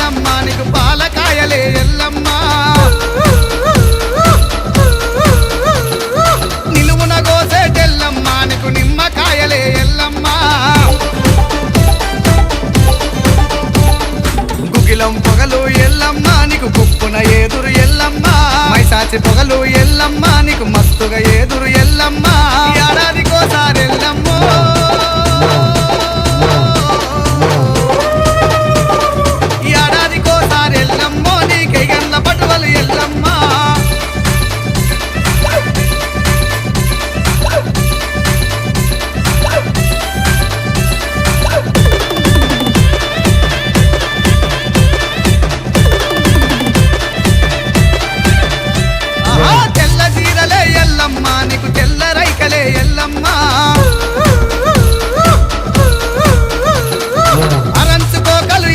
ఎల్లమ్మ నీకు పాలకాయలే ఎల్లమ్మ నిలువున గోసేటెల్లమ్మ నీకు నిమ్మకాయలే ఎల్లమ్మ గుగిలం పొగలు ఎల్లమ్మ నీకు గుప్పున ఏదురు ఎల్లమ్మ మైసాచి పొగలు ఎల్లమ్మ నీకు మస్తుగా ఏదురు ఎల్లమ్మ